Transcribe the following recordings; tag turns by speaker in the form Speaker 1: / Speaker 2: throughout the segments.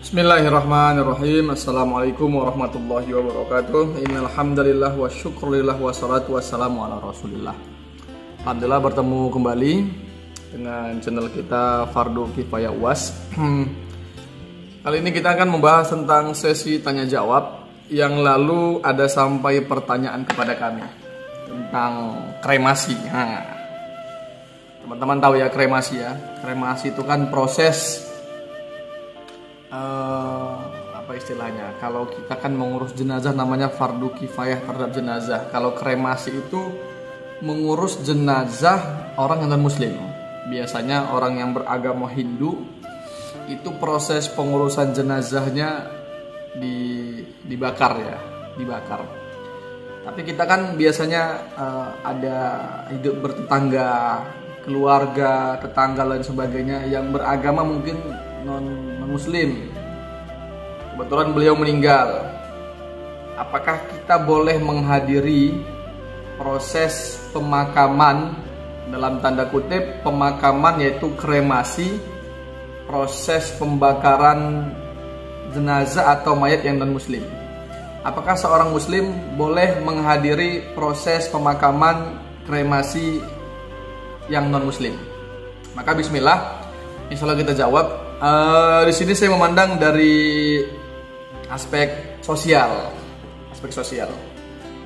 Speaker 1: Bismillahirrahmanirrahim. Assalamualaikum warahmatullahi wabarakatuh. Innal hamdalillah wa syukrulillah wa salatu wassalamu ala rasulillah. Alhamdulillah bertemu kembali dengan channel kita Fardu Kifayah UAS. Kali ini kita akan membahas tentang sesi tanya jawab yang lalu ada sampai pertanyaan kepada kami tentang kremasi. Teman-teman tahu ya kremasi ya. Kremasi itu kan proses apa istilahnya? Kalau kita kan mengurus jenazah namanya fardu kifayah terhadap jenazah. Kalau kremasi itu mengurus jenazah orang yang non muslim. Biasanya orang yang beragama Hindu itu proses pengurusan jenazahnya dibakar ya, dibakar. Tapi kita kan biasanya ada hidup bertetangga, keluarga, tetangga dan sebagainya yang beragama mungkin non muslim. Kebetulan beliau meninggal. Apakah kita boleh menghadiri proses pemakaman, dalam tanda kutip pemakaman yaitu kremasi, proses pembakaran jenazah atau mayat yang non muslim? Apakah seorang muslim boleh menghadiri proses pemakaman kremasi yang non muslim? Maka bismillah, insya Allah kita jawab. Di sini saya memandang dari aspek sosial.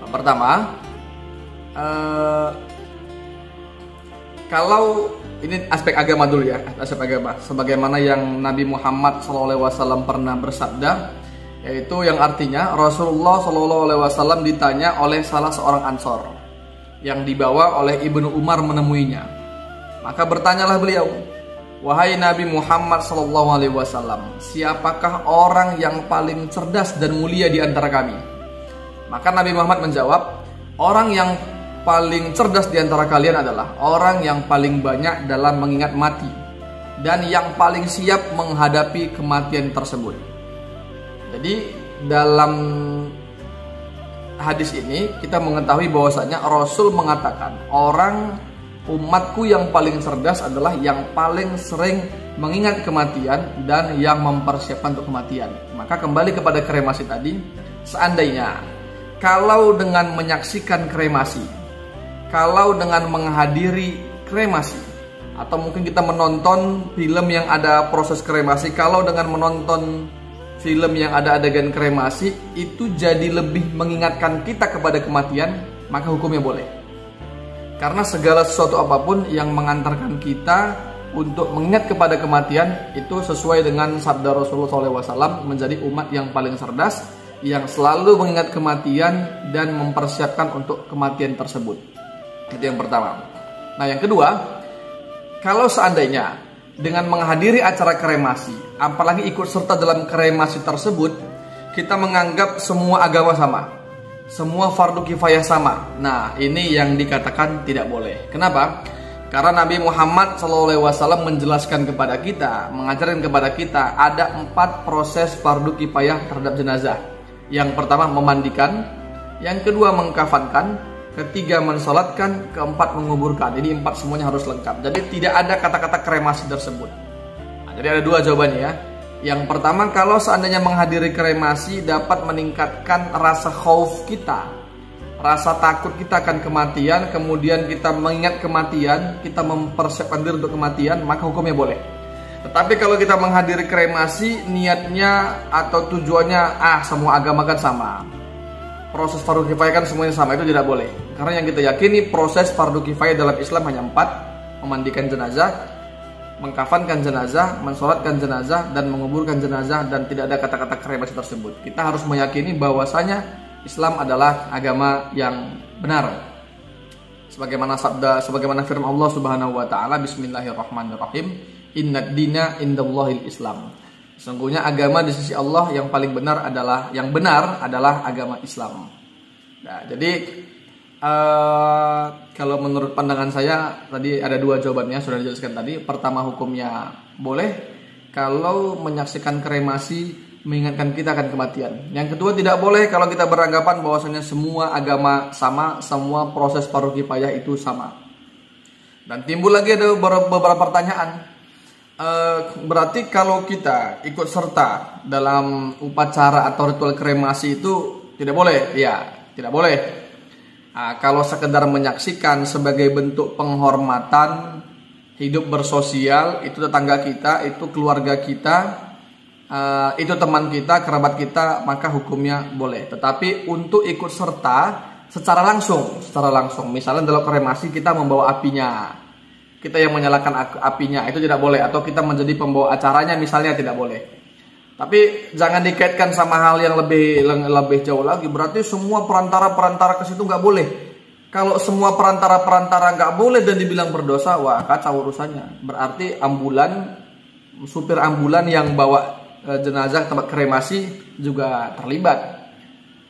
Speaker 1: Pertama, kalau ini aspek agama dulu ya, aspek agama. Sebagaimana yang Nabi Muhammad SAW pernah bersabda, yaitu yang artinya Rasulullah SAW ditanya oleh salah seorang Ansor yang dibawa oleh Ibnu Umar menemuinya. Maka bertanyalah beliau, wahai Nabi Muhammad SAW, siapakah orang yang paling cerdas dan mulia di antara kami? Maka Nabi Muhammad menjawab, orang yang paling cerdas di antara kalian adalah orang yang paling banyak dalam mengingat mati dan yang paling siap menghadapi kematian tersebut. Jadi dalam hadis ini kita mengetahui bahwasanya Rasul mengatakan umatku yang paling cerdas adalah yang paling sering mengingat kematian dan yang mempersiapkan untuk kematian. Maka kembali kepada kremasi tadi, seandainya kalau dengan menyaksikan kremasi, kalau dengan menghadiri kremasi, atau mungkin kita menonton film yang ada proses kremasi, kalau dengan menonton film yang ada adegan kremasi itu jadi lebih mengingatkan kita kepada kematian, maka hukumnya boleh. Karena segala sesuatu apapun yang mengantarkan kita untuk mengingat kepada kematian itu sesuai dengan sabda Rasulullah SAW, menjadi umat yang paling cerdas, yang selalu mengingat kematian dan mempersiapkan untuk kematian tersebut. Itu yang pertama. Nah yang kedua, kalau seandainya dengan menghadiri acara kremasi, apalagi ikut serta dalam kremasi tersebut, kita menganggap semua agama sama, semua fardu kifayah sama. Nah ini yang dikatakan tidak boleh. Kenapa? Karena Nabi Muhammad SAW menjelaskan kepada kita, mengajarkan kepada kita ada 4 proses fardu kifayah terhadap jenazah. Yang pertama memandikan, yang kedua mengkafankan, ketiga mensolatkan, keempat menguburkan. Jadi 4 semuanya harus lengkap. Jadi tidak ada kata-kata kremasi tersebut. Nah, jadi ada 2 jawabannya ya. Yang pertama, kalau seandainya menghadiri kremasi dapat meningkatkan rasa khauf kita, rasa takut kita akan kematian, kemudian kita mengingat kematian, kita mempersiapkan diri untuk kematian, maka hukumnya boleh. Tetapi kalau kita menghadiri kremasi, niatnya atau tujuannya, semua agama kan sama, proses fardu kifayah kan semuanya sama, itu tidak boleh. Karena yang kita yakini proses fardu kifayah dalam Islam hanya 4, memandikan jenazah, mengkafankan jenazah, mensolatkan jenazah, dan menguburkan jenazah, dan tidak ada kata-kata kremasi tersebut. Kita harus meyakini bahwasanya Islam adalah agama yang benar. Sebagaimana firman Allah Subhanahu wa taala, bismillahirrahmanirrahim, innad dina indallahil Islam. Sesungguhnya agama di sisi Allah yang paling benar adalah agama Islam. Nah, jadi kalau menurut pandangan saya tadi ada 2 jawabannya sudah dijelaskan tadi. Pertama, hukumnya boleh kalau menyaksikan kremasi mengingatkan kita akan kematian. Yang kedua, tidak boleh kalau kita beranggapan bahwasanya semua agama sama, semua proses fardu kifayah itu sama. Dan timbul lagi ada beberapa pertanyaan. Berarti kalau kita ikut serta dalam upacara atau ritual kremasi itu tidak boleh? Ya, tidak boleh. Nah, kalau sekedar menyaksikan sebagai bentuk penghormatan, hidup bersosial, itu tetangga kita, itu keluarga kita, itu teman kita, kerabat kita, maka hukumnya boleh. Tetapi untuk ikut serta secara langsung, misalnya dalam kremasi kita membawa apinya, kita yang menyalakan apinya, itu tidak boleh. Atau kita menjadi pembawa acaranya misalnya, tidak boleh. Tapi jangan dikaitkan sama hal yang lebih jauh lagi. Berarti semua perantara ke situ nggak boleh. Kalau semua perantara nggak boleh dan dibilang berdosa, wah kacau urusannya. Berarti supir ambulan yang bawa jenazah ke tempat kremasi juga terlibat.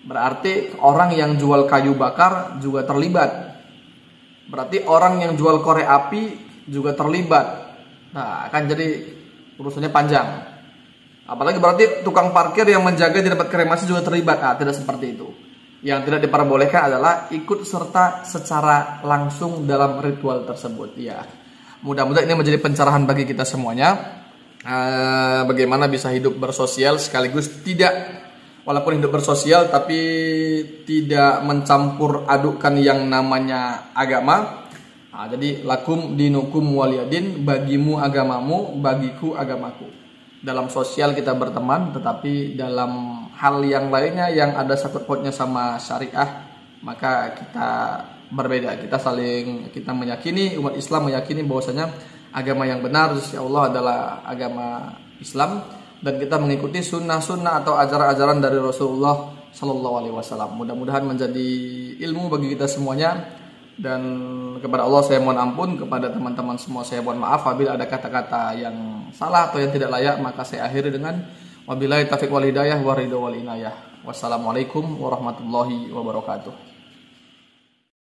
Speaker 1: Berarti orang yang jual kayu bakar juga terlibat. Berarti orang yang jual korek api juga terlibat. Nah, akan jadi urusannya panjang. Apalagi berarti tukang parkir yang menjaga di tempat kremasi juga terlibat. Nah, tidak seperti itu. Yang tidak diperbolehkan adalah ikut serta secara langsung dalam ritual tersebut. Ya, mudah-mudahan ini menjadi pencerahan bagi kita semuanya. Bagaimana bisa hidup bersosial sekaligus walaupun hidup bersosial tapi tidak mencampur adukkan yang namanya agama. Jadi lakum dinukum waliyadin, bagimu agamamu, bagiku agamaku. Dalam sosial kita berteman, tetapi dalam hal yang lainnya yang ada sangkut pautnya sama syariah, maka kita berbeda. Kita meyakini, umat Islam meyakini bahwasanya agama yang benar insya Allah adalah agama Islam, dan kita mengikuti sunnah-sunnah atau ajaran-ajaran dari Rasulullah Sallallahu Alaihi Wasallam. Mudah-mudahan menjadi ilmu bagi kita semuanya. Dan kepada Allah saya mohon ampun, kepada teman-teman semua saya mohon maaf apabila ada kata-kata yang salah atau yang tidak layak, maka saya akhiri dengan wabillahi taufiq wal hidayah wa ridho wal inayah. Wassalamualaikum warahmatullahi wabarakatuh.